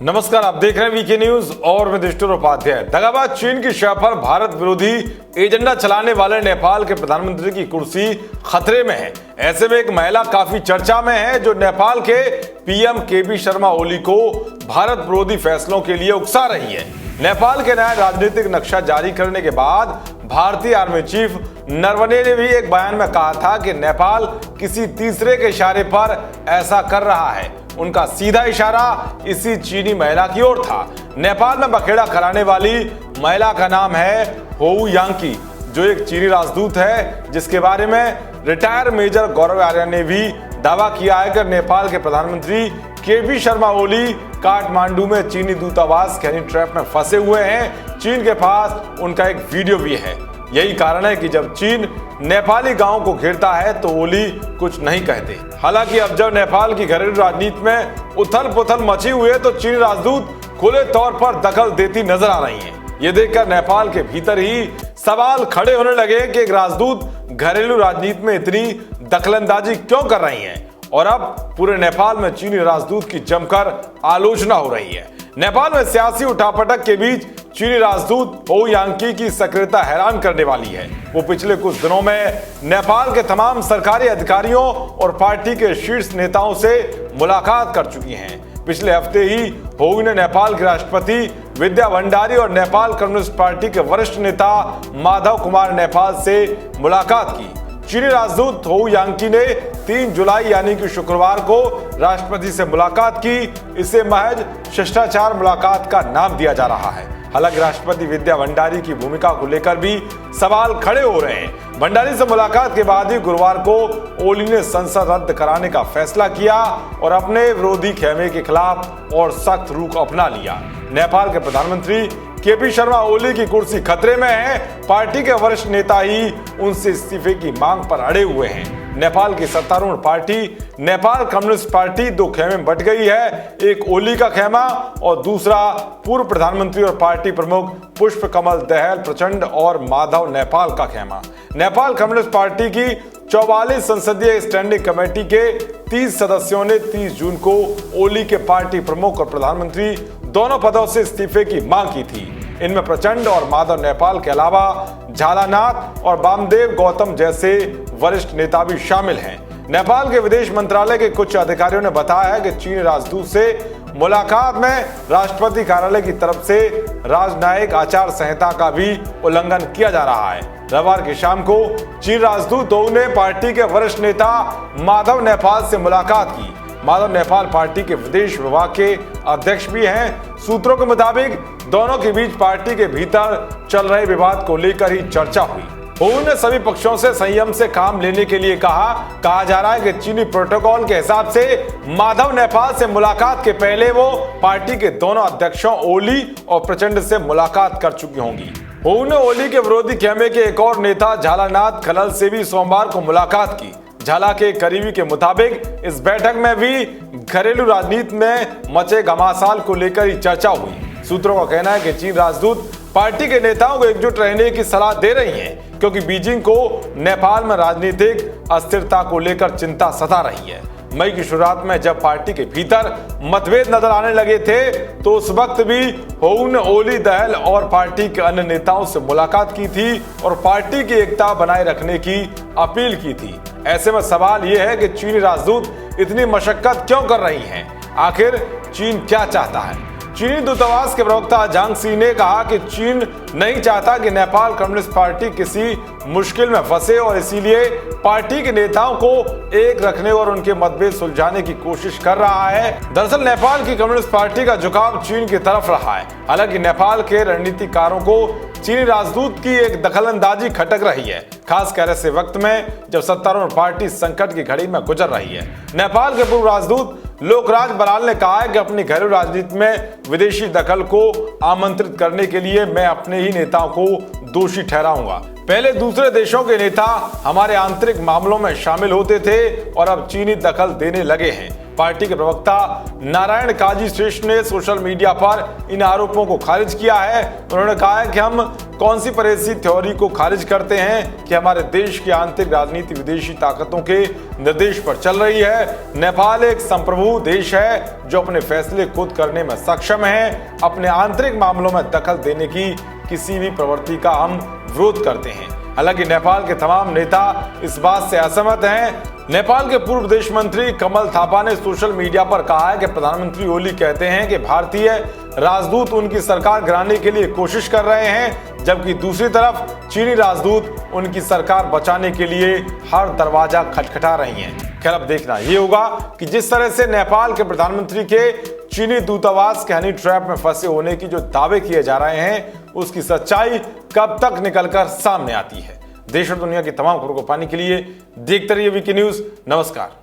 नमस्कार, आप देख रहे हैं वीके न्यूज और मैं दृष्टि उपाध्याय। दगाबाज चीन की शह पर भारत विरोधी एजेंडा चलाने वाले नेपाल के प्रधानमंत्री की कुर्सी खतरे में है। ऐसे में एक महिला काफी चर्चा में है जो नेपाल के पीएम केपी शर्मा ओली को भारत विरोधी फैसलों के लिए उकसा रही है। नेपाल के नया राजनीतिक नक्शा जारी करने के बाद भारतीय आर्मी चीफ नरवणे ने भी एक बयान में कहा था कि नेपाल किसी तीसरे के इशारे पर ऐसा कर रहा है। उनका सीधा इशारा इसी चीनी महिला की ओर था। नेपाल में बखेड़ा कराने वाली महिला का नाम है होऊ यांकी, जो एक चीनी राजदूत है, जिसके बारे में रिटायर मेजर गौरव आर्य ने भी दावा किया है कि नेपाल के प्रधानमंत्री केपी शर्मा ओली काठमांडू में चीनी दूतावास के हनी ट्रैप में फंसे हुए हैं। चीन के पास उनका एक वीडियो भी है। यही कारण है कि जब चीन नेपाली गांव को घेरता है तो ओली कुछ नहीं कहते। हालांकि अब जब नेपाल की घरेलू राजनीति में उथल पुथल मची हुई है तो चीनी राजदूत खुले तौर पर दखल देती नजर आ रही हैं। ये देखकर नेपाल के भीतर ही सवाल खड़े होने लगे कि एक राजदूत घरेलू राजनीति में इतनी दखलंदाजी क्यों कर रही हैं, और अब पूरे नेपाल में चीनी राजदूत की जमकर आलोचना हो रही है। नेपाल में सियासी उठापटक के बीच चीनी राजदूत होऊ यांकी की सक्रियता हैरान करने वाली है। वो पिछले कुछ दिनों में नेपाल के तमाम सरकारी अधिकारियों और पार्टी के शीर्ष नेताओं से मुलाकात कर चुकी हैं। पिछले हफ्ते ही होऊ ने नेपाल के राष्ट्रपति विद्या भंडारी और नेपाल कम्युनिस्ट पार्टी के वरिष्ठ नेता माधव कुमार नेपाल से मुलाकात की। चीनी राजदूत होऊ यांकी ने 3 जुलाई यानी कि शुक्रवार को राष्ट्रपति से मुलाकात की। इसे महज शिष्टाचार मुलाकात का नाम दिया जा रहा है। हालांकि राष्ट्रपति विद्या भंडारी की भूमिका को लेकर भी सवाल खड़े हो रहे हैं। भंडारी से मुलाकात के बाद ही गुरुवार को ओली ने संसद रद्द कराने का फैसला किया और अपने विरोधी खेमे के खिलाफ और सख्त रुख अपना लिया। नेपाल के प्रधानमंत्री केपी शर्मा ओली की कुर्सी खतरे में है। पार्टी के वरिष्ठ नेता ही उनसे इस्तीफे की मांग पर अड़े हुए हैं। नेपाल की सत्तारूढ़ पार्टी नेपाल कम्युनिस्ट पार्टी 2 खेमे में बट गई है। एक ओली का खेमा और दूसरा पूर्व प्रधानमंत्री और पार्टी प्रमुख पुष्प कमल दहल प्रचंड और माधव नेपाल का खेमा। नेपाल कम्युनिस्ट पार्टी की 44 संसदीय स्टैंडिंग कमेटी के 30 सदस्यों ने 30 जून को ओली के पार्टी प्रमुख और प्रधानमंत्री दोनों पदों से इस्तीफे की मांग की थी। इनमें प्रचंड और माधव नेपाल के अलावा झालानाथ और वामदेव गौतम जैसे वरिष्ठ नेता भी शामिल हैं। नेपाल के विदेश मंत्रालय के कुछ अधिकारियों ने बताया है कि चीनी राजदूत से मुलाकात में राष्ट्रपति कार्यालय की तरफ से राजनयिक आचार संहिता का भी उल्लंघन किया जा रहा है। रविवार की शाम को चीनी राजदूत होऊ ने पार्टी के वरिष्ठ नेता माधव नेपाल से मुलाकात की। माधव नेपाल पार्टी के विदेश विभाग के अध्यक्ष भी हैं। सूत्रों के मुताबिक दोनों के बीच पार्टी के भीतर चल रहे विवाद को लेकर ही चर्चा हुई। होऊ ने सभी पक्षों से संयम से काम लेने के लिए कहा जा रहा है कि चीनी प्रोटोकॉल के हिसाब से माधव नेपाल से मुलाकात के पहले वो पार्टी के दोनों अध्यक्षों ओली और प्रचंड से मुलाकात कर चुकी होंगी। होऊ ने ओली के विरोधी खेमे के एक और नेता झालानाथ खलल से भी सोमवार को मुलाकात की। झाला के करीबी के मुताबिक इस बैठक में भी घरेलू राजनीति में मचे घमासान को लेकर ही चर्चा हुई। सूत्रों का कहना है कि चीन राजदूत पार्टी के नेताओं को एकजुट रहने की सलाह दे रही हैं, क्योंकि बीजिंग को नेपाल में राजनीतिक अस्थिरता को लेकर चिंता सता रही है। मई की शुरुआत में जब पार्टी के भीतर मतभेद नजर आने लगे थे तो उस वक्त भी होऊ ने ओली, दहल और पार्टी के अन्य नेताओं से मुलाकात की थी और पार्टी की एकता बनाए रखने की अपील की थी। ऐसे में सवाल यह है कि चीनी राजदूत इतनी मशक्कत क्यों कर रही हैं? आखिर चीन क्या चाहता है? चीनी दूतावास के प्रवक्ता झांग सी ने कहा कि चीन नहीं चाहता कि नेपाल कम्युनिस्ट पार्टी किसी मुश्किल में फंसे और इसीलिए पार्टी के नेताओं को एक रखने और उनके मतभेद सुलझाने की कोशिश कर रहा है। दरअसल नेपाल की कम्युनिस्ट पार्टी का झुकाव चीन की तरफ रहा है। हालांकि नेपाल के रणनीतिकारों को चीनी राजदूत की एक दखलंदाजी खटक रही है, खासकर ऐसे वक्त में जब सत्तारूढ़ पार्टी संकट की घड़ी में गुजर रही है। नेपाल के पूर्व राजदूत लोकराज बराल ने कहा है कि अपनी घरेलू राजनीति में विदेशी दखल को आमंत्रित करने के लिए मैं अपने ही नेताओं को दोषी ठहराऊंगा। पहले दूसरे देशों के नेता हमारे आंतरिक मामलों में शामिल होते थे और अब चीनी दखल देने लगे हैं। पार्टी के प्रवक्ता नारायण काजी श्रेष्ठ ने सोशल मीडिया पर इन आरोपों को खारिज किया है। उन्होंने कहा है कि हम कॉन्स्पिरेसी थ्योरी को खारिज करते हैं कि हमारे देश की आंतरिक राजनीति विदेशी ताकतों के निर्देश पर चल रही है। नेपाल एक संप्रभु देश है जो अपने फैसले खुद करने में सक्षम है। अपने आंतरिक मामलों में दखल देने की किसी भी प्रवृत्ति का हम विरोध करते हैं। हालांकि नेपाल के तमाम नेता इस बात से असहमत हैं। नेपाल के पूर्व विदेश मंत्री कमल थापा ने सोशल मीडिया पर कहा है कि प्रधानमंत्री ओली कहते हैं कि भारतीय राजदूत उनकी सरकार गिराने के लिए कोशिश कर रहे हैं, जबकि दूसरी तरफ चीनी राजदूत उनकी सरकार बचाने के लिए हर दरवाजा खटखटा रही हैं। खैर, अब देखना ये होगा कि जिस तरह से नेपाल के प्रधानमंत्री के चीनी दूतावास के हनी ट्रैप में फंसे होने की जो दावे किए जा रहे हैं, उसकी सच्चाई कब तक निकलकर सामने आती है। देश और दुनिया की तमाम खबरों को पाने के लिए देखते रहिए वीके न्यूज। नमस्कार।